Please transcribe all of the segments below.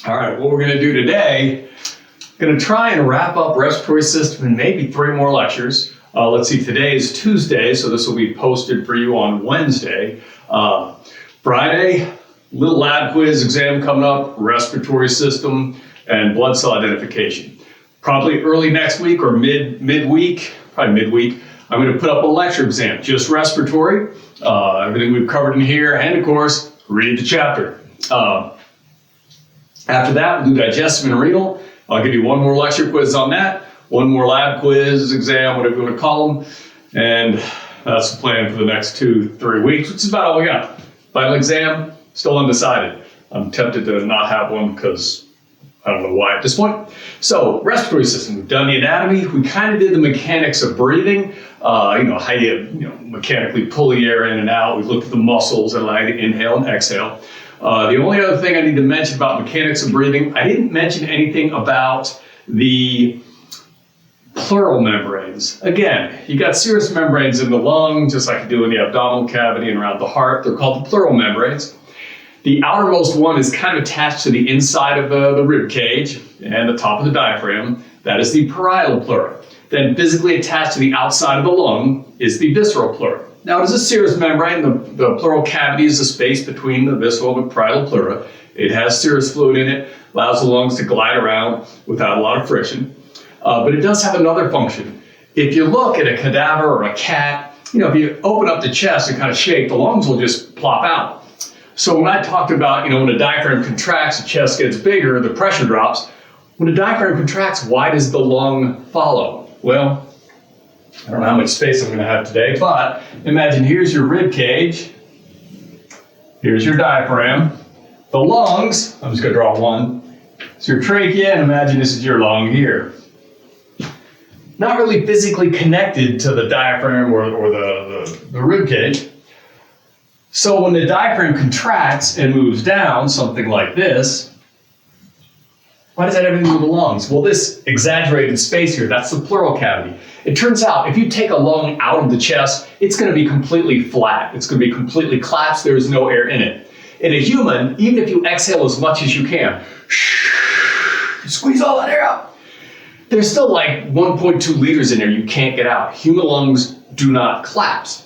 All right, what we're going to do today, going to try and wrap up respiratory system in maybe 3 more lectures. Let's see, today is Tuesday, so this will be posted for you on Wednesday. Friday, little lab quiz exam coming up, respiratory system, and blood cell identification. Probably early next week or midweek, probably midweek, I'm going to put up a lecture exam, just respiratory, everything we've covered in here, and of course, read the chapter. After that, we'll do digestive and renal. I'll give you 1 more lecture quiz on that, 1 more lab quiz, exam, whatever you want to call them, and that's the plan for the next 2-3 weeks, which is about all we got. Final exam, still undecided. I'm tempted to not have one because I don't know why at this point. So, respiratory system, we've done the anatomy, we kind of did the mechanics of breathing, how you mechanically pull the air in and out. We've looked at the muscles that allow you to inhale and exhale. The only other thing I need to mention about mechanics of breathing, I didn't mention anything about the pleural membranes. Again, you got serous membranes in the lung, just like you do in the abdominal cavity and around the heart. They're called the pleural membranes. The outermost one is kind of attached to the inside of the rib cage and the top of the diaphragm. That is the parietal pleura. Then physically attached to the outside of the lung is the visceral pleura. Now, it is a serous membrane. The pleural cavity is the space between the visceral and the parietal pleura. It has serous fluid in it, allows the lungs to glide around without a lot of friction. But it does have another function. If you look at a cadaver or a cat, if you open up the chest and kind of shake, the lungs will just plop out. So when I talked about, when the diaphragm contracts, the chest gets bigger, the pressure drops. When the diaphragm contracts, why does the lung follow? Well, I don't know how much space I'm going to have today, but imagine here's your rib cage, here's your diaphragm, the lungs, I'm just going to draw one, it's your trachea, and imagine this is your lung here. Not really physically connected to the diaphragm or the rib cage. So when the diaphragm contracts and moves down, something like this, why does that have anything to do with the lungs? Well, this exaggerated space here, that's the pleural cavity. It turns out if you take a lung out of the chest, it's going to be completely flat. It's going to be completely collapsed. There is no air in it. In a human, even if you exhale as much as you can, squeeze all that air out, there's still like 1.2 liters in there you can't get out. Human lungs do not collapse.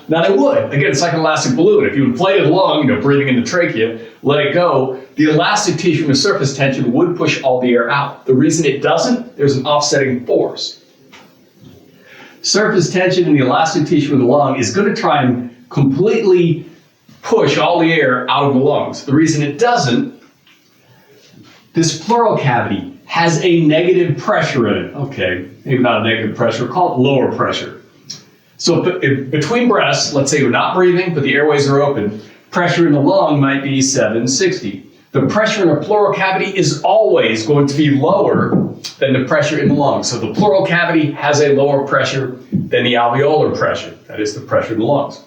Now they would. Again, it's like an elastic balloon. If you inflated a lung, breathing in the trachea, let it go, the elastic tissue and the surface tension would push all the air out. The reason it doesn't, there's an offsetting force. Surface tension in the elastic tissue in the lung is going to try and completely push all the air out of the lungs. The reason it doesn't, this pleural cavity has a negative pressure in it. Okay, maybe not a negative pressure, call it lower pressure. So between breaths, let's say you're not breathing, but the airways are open, pressure in the lung might be 760. The pressure in the pleural cavity is always going to be lower than the pressure in the lungs. So the pleural cavity has a lower pressure than the alveolar pressure. That is the pressure in the lungs.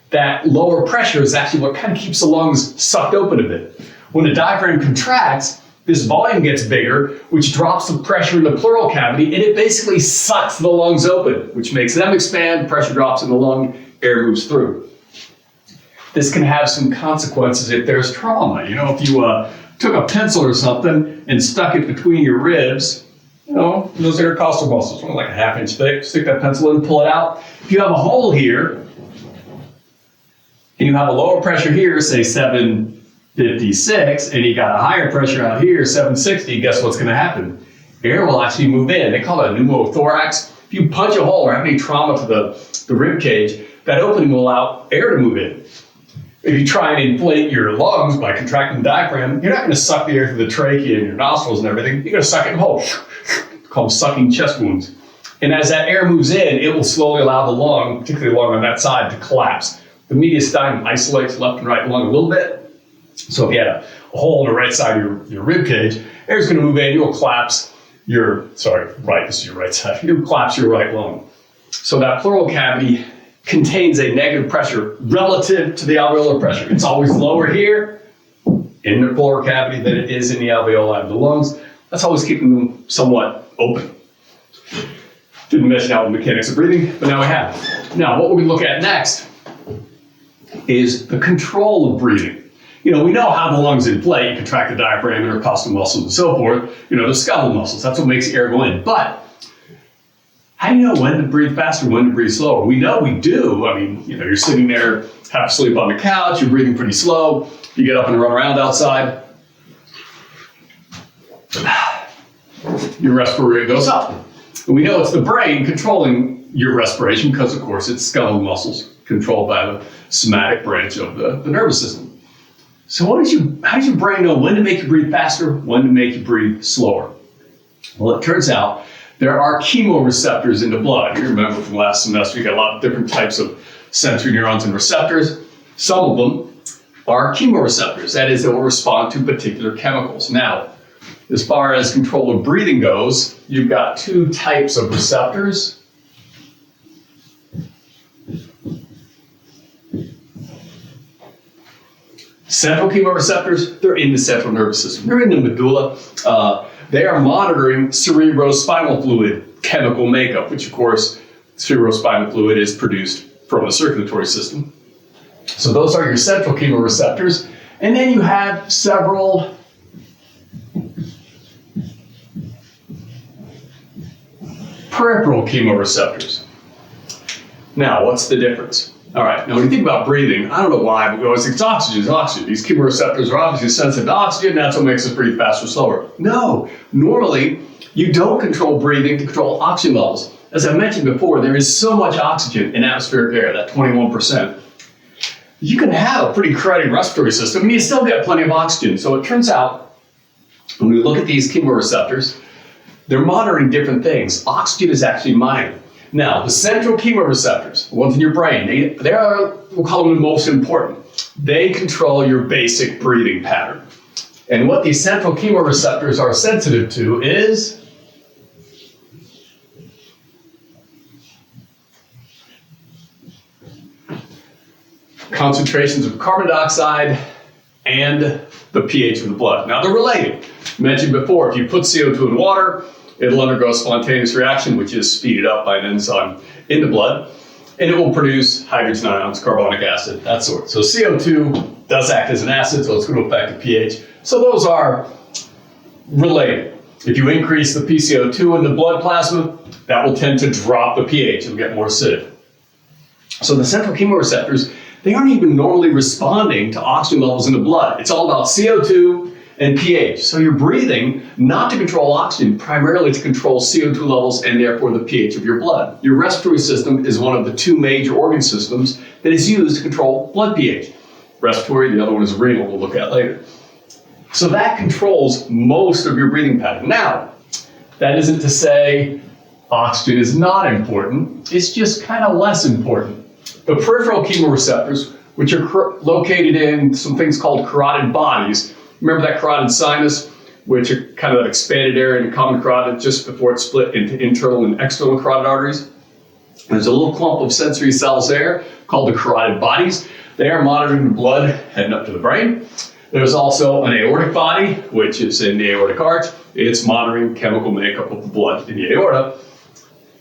That lower pressure is actually what kind of keeps the lungs sucked open a bit. When the diaphragm contracts, this volume gets bigger, which drops the pressure in the pleural cavity, and it basically sucks the lungs open, which makes them expand, pressure drops in the lung, air moves through. This can have some consequences if there's trauma. If you took a pencil or something and stuck it between your ribs, those intercostal muscles, like a 1/2 inch thick, stick that pencil in, pull it out. If you have a hole here, and you have a lower pressure here, say 756, and you got a higher pressure out here, 760, guess what's going to happen? Air will actually move in. They call it a pneumothorax. If you punch a hole or have any trauma to the rib cage, that opening will allow air to move in. If you try and inflate your lungs by contracting the diaphragm, you're not going to suck the air through the trachea and your nostrils and everything. You're going to suck it in the hole. It's called sucking chest wounds. And as that air moves in, it will slowly allow the lung, particularly the lung on that side, to collapse. The mediastinum isolates left and right lung a little bit. So if you had a hole in the right side of your rib cage, air's going to move in, you'll collapse this is your right side. You'll collapse your right lung. So that pleural cavity contains a negative pressure relative to the alveolar pressure. It's always lower here in the pleural cavity than it is in the alveoli of the lungs. That's always keeping them somewhat open. Didn't mention out the mechanics of breathing, but now we have. Now, what we're going to look at next is the control of breathing. we know how the lungs inflate. You contract the diaphragm, intercostal muscles, and so forth. The skeletal muscles. That's what makes the air go in. But how do you know when to breathe faster, when to breathe slower? We know we do. You're sitting there, half asleep on the couch, you're breathing pretty slow. You get up and run around outside. Your respiratory goes up. And we know it's the brain controlling your respiration because, of course, it's skeletal muscles controlled by the somatic branch of the nervous system. So how does your brain know when to make you breathe faster, when to make you breathe slower? Well, it turns out there are chemoreceptors in the blood. You remember from last semester, you got a lot of different types of sensory neurons and receptors. Some of them are chemoreceptors. That is, they will respond to particular chemicals. Now, as far as control of breathing goes, you've got two types of receptors. Central chemoreceptors, they're in the central nervous system. They're in the medulla. They are monitoring cerebrospinal fluid chemical makeup, which of course, cerebrospinal fluid is produced from the circulatory system. So those are your central chemoreceptors. And then you have several peripheral chemoreceptors. Now, what's the difference? All right, now when you think about breathing, I don't know why, but we always think it's oxygen. These chemoreceptors are obviously sensitive to oxygen, that's what makes us breathe faster or slower. No, normally you don't control breathing to control oxygen levels. As I mentioned before, there is so much oxygen in atmospheric air, that 21%. You can have a pretty crowded respiratory system and you still get plenty of oxygen. So it turns out, when we look at these chemoreceptors, they're monitoring different things. Oxygen is actually minor. Now, the central chemoreceptors, the ones in your brain, they are, we'll call them the most important. They control your basic breathing pattern. And what these central chemoreceptors are sensitive to is concentrations of carbon dioxide and the pH of the blood. Now, they're related. I mentioned before, if you put CO2 in water, it'll undergo a spontaneous reaction, which is speeded up by an enzyme in the blood, and it will produce hydrogen ions, carbonic acid, that sort. So CO2 does act as an acid, so it's going to affect the pH. So those are related. If you increase the PCO2 in the blood plasma, that will tend to drop the pH and get more acidic. So the central chemoreceptors, they aren't even normally responding to oxygen levels in the blood. It's all about CO2 and pH. So you're breathing not to control oxygen, primarily to control CO2 levels and therefore the pH of your blood. Your respiratory system is one of the two major organ systems that is used to control blood pH. Respiratory, the other one is renal, we'll look at later. So that controls most of your breathing pattern. Now, that isn't to say oxygen is not important, it's just kind of less important. The peripheral chemoreceptors, which are located in some things called carotid bodies. Remember that carotid sinus, which are kind of that expanded area in the common carotid just before it's split into internal and external carotid arteries? There's a little clump of sensory cells there called the carotid bodies. They are monitoring the blood heading up to the brain. There's also an aortic body, which is in the aortic arch. It's monitoring chemical makeup of the blood in the aorta.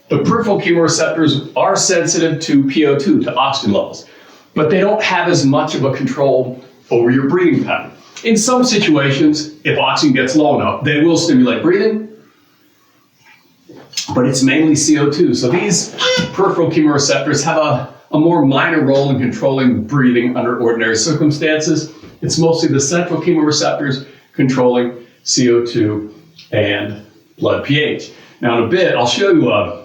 The peripheral chemoreceptors are sensitive to PO2, to oxygen levels, but they don't have as much of a control over your breathing pattern. In some situations, if oxygen gets low enough, they will stimulate breathing, but it's mainly CO2. So these peripheral chemoreceptors have a more minor role in controlling breathing under ordinary circumstances. It's mostly the central chemoreceptors controlling CO2 and blood pH. Now in a bit, I'll show you a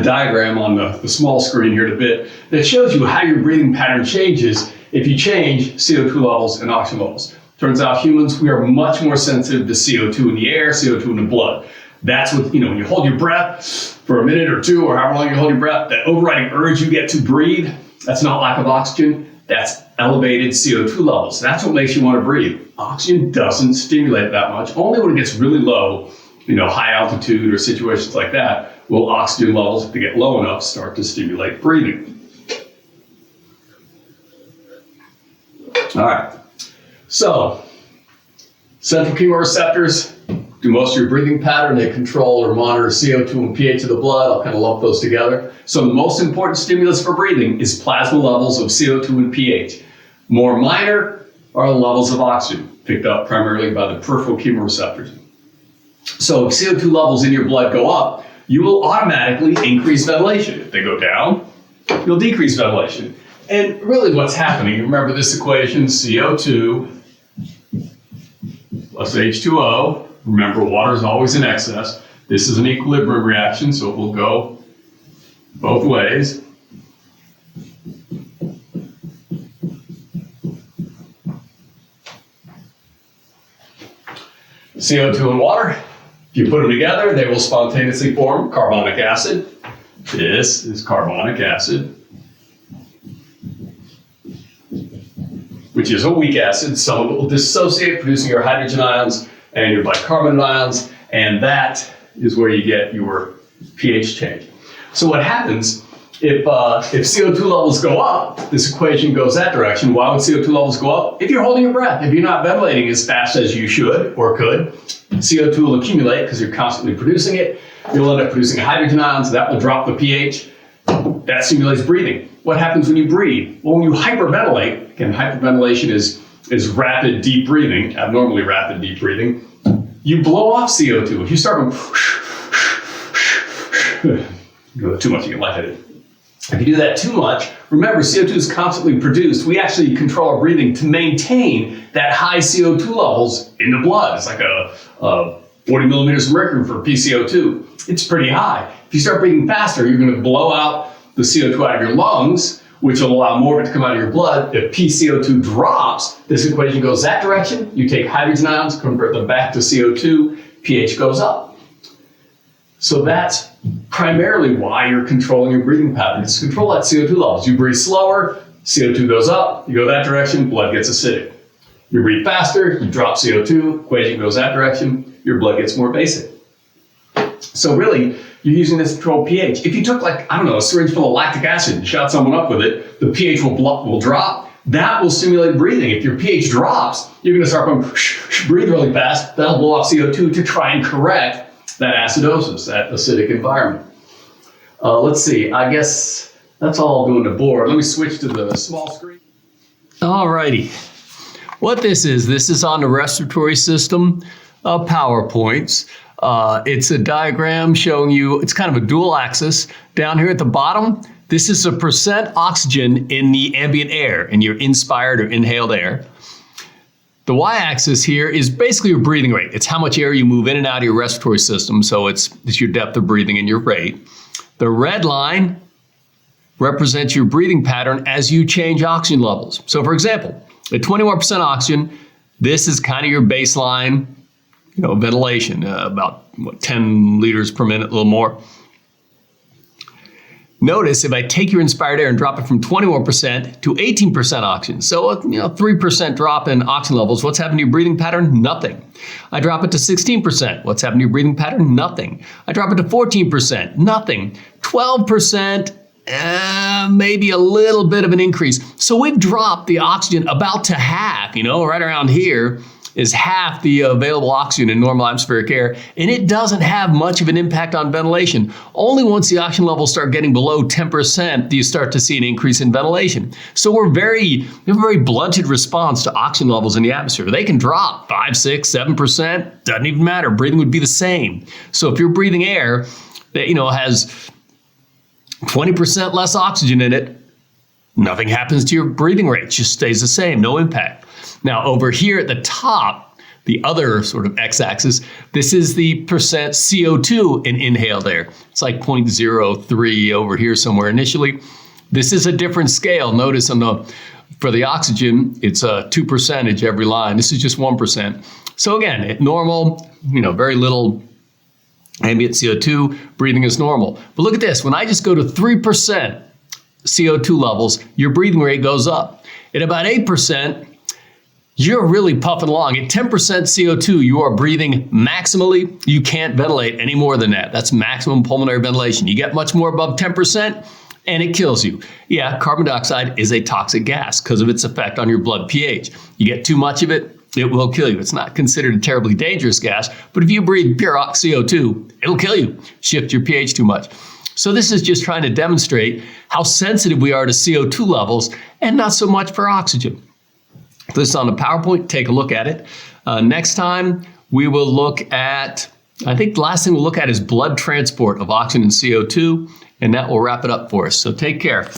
diagram on the small screen here in a bit that shows you how your breathing pattern changes if you change CO2 levels and oxygen levels. Turns out humans, we are much more sensitive to CO2 in the air, CO2 in the blood. That's what, when you hold your breath for a minute or two, or however long you hold your breath, that overriding urge you get to breathe, that's not lack of oxygen, that's elevated CO2 levels. That's what makes you want to breathe. Oxygen doesn't stimulate that much. Only when it gets really low, high altitude or situations like that, will oxygen levels, if they get low enough, start to stimulate breathing. All right. So, central chemoreceptors do most of your breathing pattern. They control or monitor CO2 and pH of the blood. I'll kind of lump those together. So the most important stimulus for breathing is plasma levels of CO2 and pH. More minor are the levels of oxygen, picked up primarily by the peripheral chemoreceptors. So if CO2 levels in your blood go up, you will automatically increase ventilation. If they go down, you'll decrease ventilation. And really what's happening, remember this equation, CO2 plus H2O. Remember, water is always in excess. This is an equilibrium reaction, so it will go both ways. CO2 and water, if you put them together, they will spontaneously form carbonic acid. This is carbonic acid, which is a weak acid. Some of it will dissociate, producing your hydrogen ions and your bicarbonate ions, and that is where you get your pH change. So what happens if CO2 levels go up, this equation goes that direction. Why would CO2 levels go up? If you're holding your breath, if you're not ventilating as fast as you should or could, CO2 will accumulate because you're constantly producing it. You'll end up producing hydrogen ions. That will drop the pH. That stimulates breathing. What happens when you breathe? Well, when you hyperventilate, again, hyperventilation is rapid, deep breathing, abnormally rapid, deep breathing. You blow off CO2. If you start going, too much, you get lightheaded. If you do that too much, remember, CO2 is constantly produced. We actually control our breathing to maintain that high CO2 levels in the blood. It's like a 40 millimeters of mercury for PCO2. It's pretty high. If you start breathing faster, you're going to blow out the CO2 out of your lungs, which will allow more of it to come out of your blood. If PCO2 drops, this equation goes that direction. You take hydrogen ions, convert them back to CO2, pH goes up. So that's primarily why you're controlling your breathing pattern. It's to control that CO2 levels. You breathe slower, CO2 goes up, you go that direction, blood gets acidic. You breathe faster, you drop CO2, equation goes that direction, your blood gets more basic. So really, you're using this to control pH. If you took a syringe full of lactic acid and shot someone up with it, the pH will drop. That will stimulate breathing. If your pH drops, you're going to start going, breathe really fast. That'll blow off CO2 to try and correct that acidosis, that acidic environment. Let's see, I guess that's all I'll do on the board. Let me switch to the small screen. All righty. What this is on the respiratory system PowerPoints. It's a diagram showing you, it's kind of a dual axis. Down here at the bottom, this is a percent oxygen in the ambient air, in your inspired or inhaled air. The y-axis here is basically your breathing rate. It's how much air you move in and out of your respiratory system, so it's your depth of breathing and your rate. The red line represents your breathing pattern as you change oxygen levels. So for example, at 21% oxygen, this is kind of your baseline, ventilation, about 10 liters per minute, a little more. Notice if I take your inspired air and drop it from 21% to 18% oxygen, so a 3% drop in oxygen levels, what's happened to your breathing pattern? Nothing. I drop it to 16%, what's happened to your breathing pattern? Nothing. I drop it to 14%, nothing. 12%, maybe a little bit of an increase. So we've dropped the oxygen about to half, right around here is half the available oxygen in normal atmospheric air, and it doesn't have much of an impact on ventilation. Only once the oxygen levels start getting below 10% do you start to see an increase in ventilation. So we have a very blunted response to oxygen levels in the atmosphere. They can drop 5, 6, 7%, doesn't even matter. Breathing would be the same. So if you're breathing air that has 20% less oxygen in it, nothing happens to your breathing rate, it just stays the same, no impact. Now over here at the top, the other sort of x-axis, this is the percent CO2 in inhaled air. It's like 0.03 over here somewhere initially. This is a different scale. Notice for the oxygen, it's a 2% every line. This is just 1%. So again, at normal, very little ambient CO2, breathing is normal. But look at this, when I just go to 3% CO2 levels, your breathing rate goes up. At about 8%, you're really puffing along. At 10% CO2, you are breathing maximally. You can't ventilate any more than that. That's maximum pulmonary ventilation. You get much more above 10%, and it kills you. Yeah, carbon dioxide is a toxic gas because of its effect on your blood pH. You get too much of it, it will kill you. It's not considered a terribly dangerous gas, but if you breathe pure CO2, it'll kill you. Shift your pH too much. So this is just trying to demonstrate how sensitive we are to CO2 levels and not so much for oxygen. this on the PowerPoint, take a look at it. Next time, we will look at, I think the last thing we'll look at is blood transport of oxygen and CO2, and that will wrap it up for us. So take care.